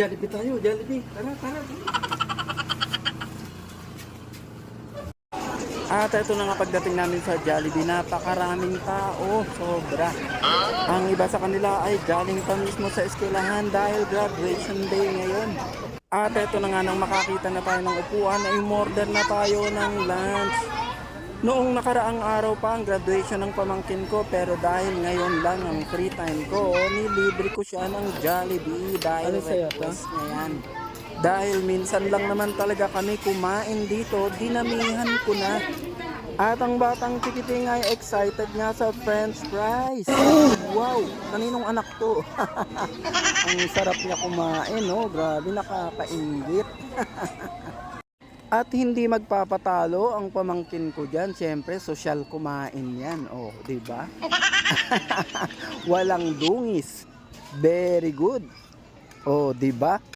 Jollibee tayo, Jollibee. Tara, tara. At ito na nga pagdating namin sa Jollibee, napakaraming tao, sobra. Ang iba sa kanila ay galing pa mismo sa eskwelahan dahil graduation day ngayon. At ito na nga nang makakita na tayo ng upuan ay umorder na tayo ng lunch. Noong nakaraang araw pa ang graduation ng pamangkin ko, pero dahil ngayon lang ang free time ko, nilibre ko siya ng Jollibee dahil request niya yan. Dahil minsan lang naman talaga kami kumain dito, dinamihan ko na. At ang batang tikiting ay excited nga sa French fries. Wow, kaninong anak to? Ang sarap niya kumain, no? Grabe, nakakainggit. At hindi magpapatalo ang pamangkin ko dyan. Siyempre, sosyal kumain yan. Oh, di ba? Walang dungis. Very good. Oh, di ba?